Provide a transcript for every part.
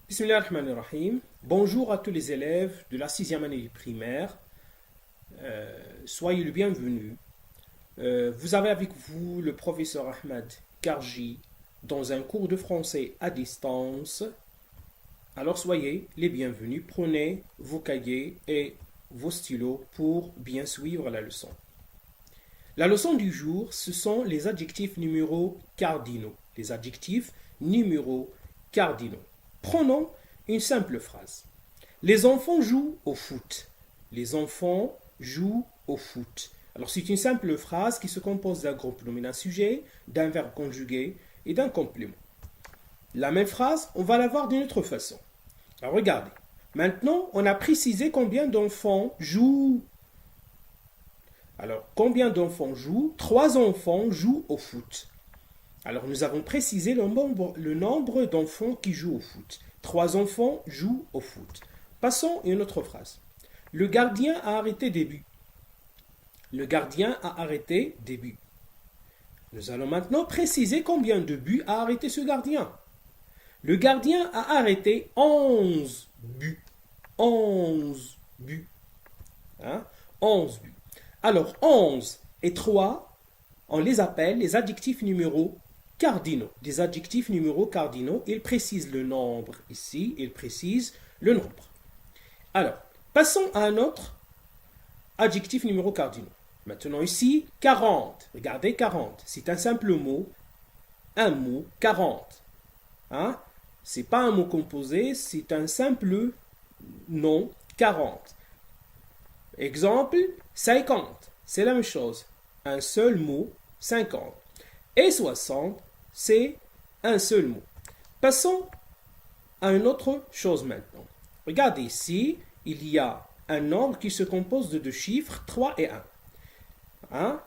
Bismillahirrahmanirrahim. Bonjour à tous les élèves de la sixième année primaire. Soyez le bienvenu. Vous avez avec vous le professeur Ahmed Karji dans un cours de français à distance. Alors soyez les bienvenus. Prenez vos cahiers et vos stylos pour bien suivre la leçon. La leçon du jour, ce sont les adjectifs numéros cardinaux. Les adjectifs numéros cardinaux. Prenons une simple phrase. Les enfants jouent au foot. Les enfants jouent au foot. Alors c'est une simple phrase qui se compose d'un groupe nominal sujet, d'un verbe conjugué et d'un complément. La même phrase, on va la voir d'une autre façon. Alors regardez. Maintenant, on a précisé combien d'enfants jouent. Alors, combien d'enfants jouent? 3 enfants jouent au foot. Alors, nous avons précisé le nombre d'enfants qui jouent au foot. 3 enfants jouent au foot. Passons à une autre phrase. Le gardien a arrêté des buts. Le gardien a arrêté des buts. Nous allons maintenant préciser combien de buts a arrêté ce gardien. Le gardien a arrêté 11 buts. 11 buts. 11 buts. Alors, 11 et 3, on les appelle les adjectifs numéros cardinaux. Des adjectifs numéros cardinaux, ils précisent le nombre ici, ils précisent le nombre. Alors, passons à un autre adjectif numéro cardinaux. Maintenant ici, 40. Regardez 40. C'est un simple mot. Un mot, 40. Ce n'est pas un mot composé, c'est un simple nom, 40. Exemple, 50. C'est la même chose. Un seul mot, 50. Et 60, c'est un seul mot. Passons à une autre chose maintenant. Regardez ici, il y a un nombre qui se compose de deux chiffres, 3 et 1.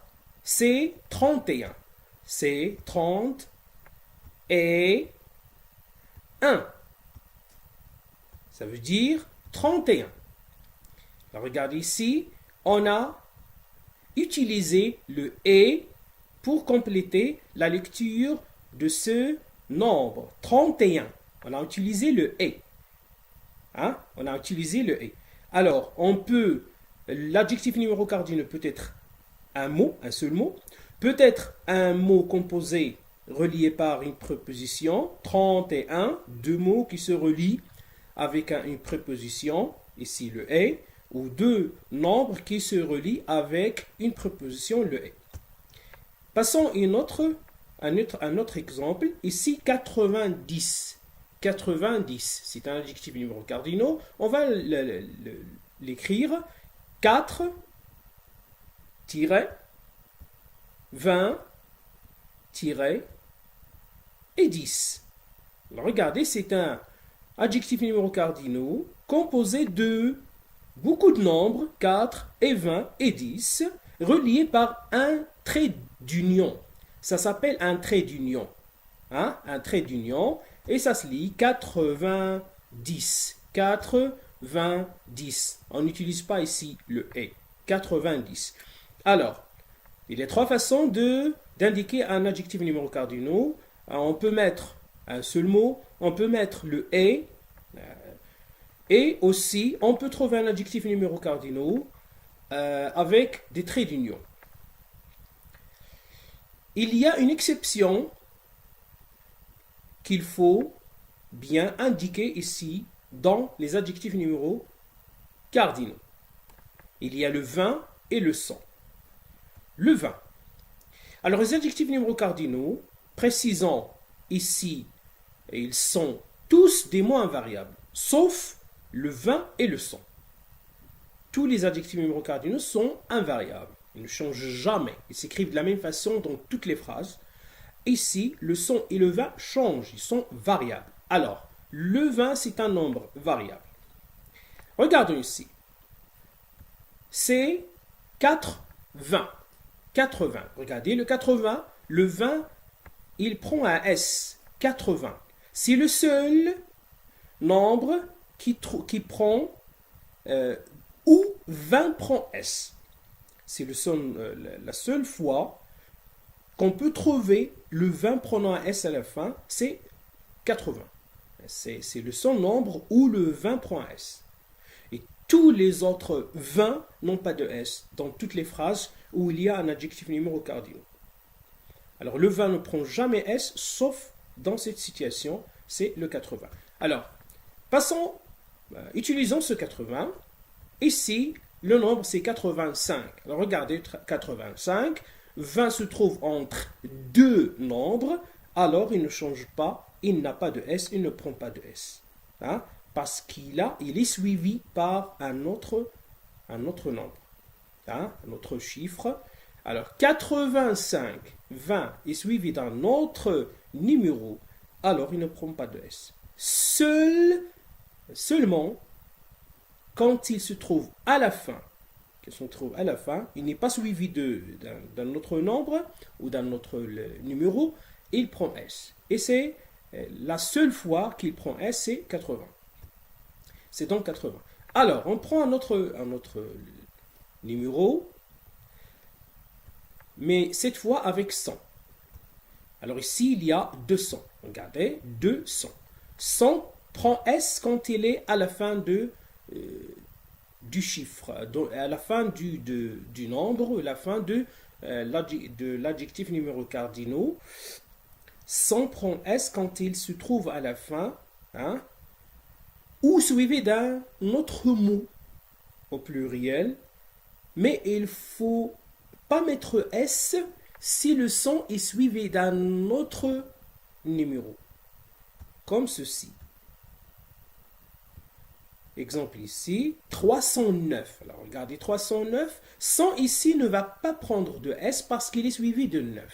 C'est 31. C'est 30 et 1. Ça veut dire 31. Alors regardez ici, on a utilisé le « et » pour compléter la lecture de ce nombre, 31. On a utilisé le « et ». On a utilisé le « et ». Alors, l'adjectif numéro cardinal peut être un mot, un seul mot, peut être un mot composé relié par une préposition, 31, deux mots qui se relient avec une préposition, ici le « et », ou deux nombres qui se relient avec une préposition, le « et ». Passons à un autre exemple. Ici, 90. 90, c'est un adjectif numéro cardinal. On va l'écrire 4 20 et 10. Alors, regardez, c'est un adjectif numéro cardinal composé de beaucoup de nombres, 4 et 20 et 10, reliés par un trait d'union. Ça s'appelle un trait d'union. Un trait d'union. Et ça se lit 90. 90. On n'utilise pas ici le « et ». 90. Alors, il y a 3 façons d'indiquer un adjectif numéro cardinal. On peut mettre un seul mot, on peut mettre le « et aussi, on peut trouver un adjectif numéro cardinal avec des traits d'union. Il y a une exception qu'il faut bien indiquer ici dans les adjectifs numéros cardinaux. Il y a le 20 et le 100. Le 20. Alors, les adjectifs numéros cardinaux, précisons ici, ils sont tous des mots invariables, sauf le 20 et le 100. Tous les adjectifs numéros cardinaux sont invariables. Ils ne changent jamais. Ils s'écrivent de la même façon dans toutes les phrases. Ici, le 100 et le 20 changent. Ils sont variables. Alors, le 20, c'est un nombre variable. Regardons ici. C'est 80. 80. Regardez, le 80, le 20, il prend un S. 80. C'est le seul nombre qui prend où 20 prend S. C'est la seule fois qu'on peut trouver le 20 prenant un S à la fin, c'est 80. c'est le seul nombre où le 20 prend S. Et tous les autres 20 n'ont pas de S dans toutes les phrases où il y a un adjectif numéro cardinal. Alors le 20 ne prend jamais S, sauf dans cette situation, c'est le 80. Alors, utilisons ce 80. Ici, le nombre c'est 85. Alors regardez, 85, 20 se trouve entre deux nombres, alors il ne change pas, il n'a pas de S, il ne prend pas de S. Hein? Parce il est suivi par un autre nombre, hein? Un autre chiffre. Alors 85, 20 est suivi d'un autre numéro, alors il ne prend pas de S. Seulement, quand il se trouve à la fin, il n'est pas suivi d'un autre nombre ou d'un autre numéro, il prend S. Et c'est la seule fois qu'il prend S, c'est 80. C'est donc 80. Alors, on prend un autre numéro, mais cette fois avec 100. Alors ici, il y a 200. Regardez, 200. 100 prend S quand il est à la fin du chiffre, à la fin du nombre, à la fin de l'adjectif numéro cardinal. 100 prend S quand il se trouve à la fin, hein, ou suivi d'un autre mot au pluriel, mais il ne faut pas mettre S si le 100 est suivi d'un autre numéro, comme ceci. Exemple ici, 309. Alors regardez, 309. 100 ici ne va pas prendre de S parce qu'il est suivi de 9.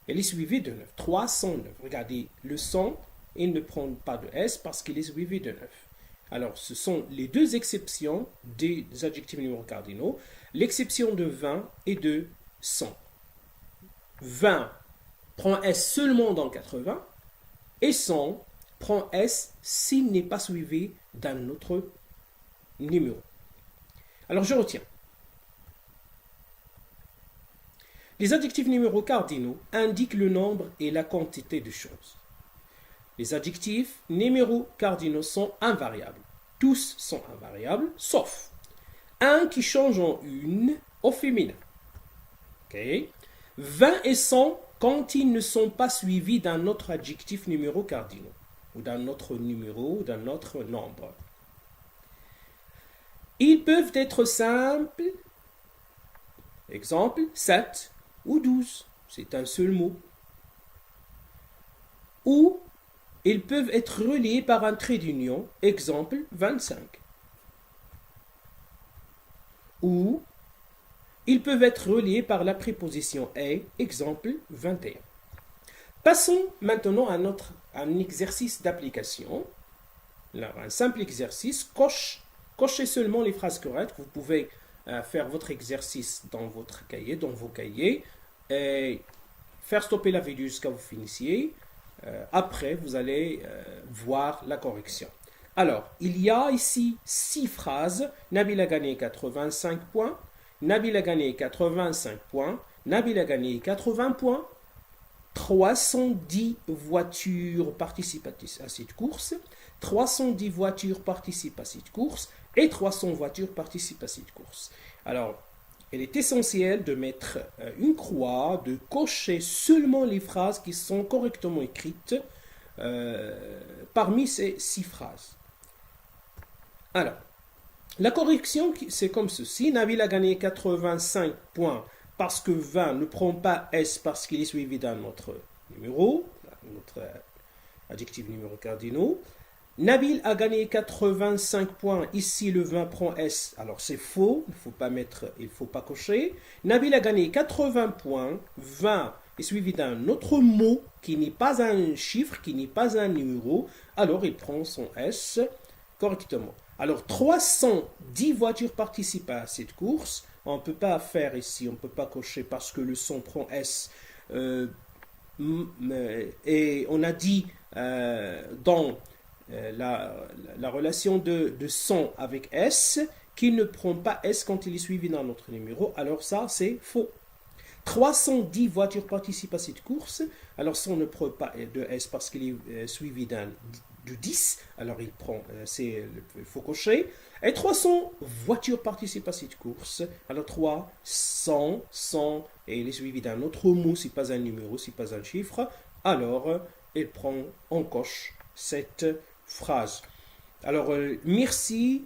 Il est suivi de 9. 309. Regardez, le 100, il ne prend pas de S parce qu'il est suivi de 9. Alors, ce sont les deux exceptions des adjectifs numéros cardinaux. L'exception de 20 et de 100. 20 prend S seulement dans 80 et 100 prend S s'il n'est pas suivi d'un autre numéro. Alors, je retiens. Les adjectifs numéros cardinaux indiquent le nombre et la quantité de choses. Les adjectifs numéros cardinaux sont invariables. Tous sont invariables, sauf un qui change en une au féminin. Okay. 20 et 100 quand ils ne sont pas suivis d'un autre adjectif numéro cardinal, ou d'un autre numéro, ou d'un autre nombre. Ils peuvent être simples, exemple 7 ou 12, c'est un seul mot. Ou ils peuvent être reliés par un trait d'union, exemple 25. Ou ils peuvent être reliés par la préposition et, exemple 21. Passons maintenant à un exercice d'application. Alors, un simple exercice, cochez seulement les phrases correctes. Vous pouvez faire votre exercice dans vos cahiers, et faire stopper la vidéo jusqu'à vous finissiez. Après, vous allez voir la correction. Alors, il y a ici 6 phrases. Nabil a gagné 85 points. Nabil a gagné 85 points. Nabil a gagné 80 points. 310 voitures participent à cette course. 310 voitures participent à cette course. Et 300 voitures participent à cette course. Alors, il est essentiel de mettre une croix, de cocher seulement les phrases qui sont correctement écrites parmi ces 6 phrases. Alors, la correction, c'est comme ceci. Nabil a gagné 85 points parce que 20 ne prend pas S parce qu'il est suivi d'un autre numéro, notre adjectif numéro cardinal. Nabil a gagné 85 points. Ici, le 20 prend S. Alors, c'est faux. Il ne faut pas cocher. Nabil a gagné 80 points. 20 est suivi d'un autre mot qui n'est pas un chiffre, qui n'est pas un numéro. Alors, il prend son S correctement. Alors, 310 voitures participent à cette course. On ne peut pas faire ici, on ne peut pas cocher parce que le son prend S. Et on a dit dans la relation de son avec S qu'il ne prend pas S quand il est suivi d'un autre numéro. Alors ça, c'est faux. 310 voitures participent à cette course. Alors, si on ne prend pas de S parce qu'il est suivi de 10, alors il faut cocher. Et 300 voitures participent à cette course. Alors 3, 100, 100, et il est suivi d'un autre mot, c'est pas un numéro, c'est pas un chiffre. Alors, on coche cette phrase. Alors, merci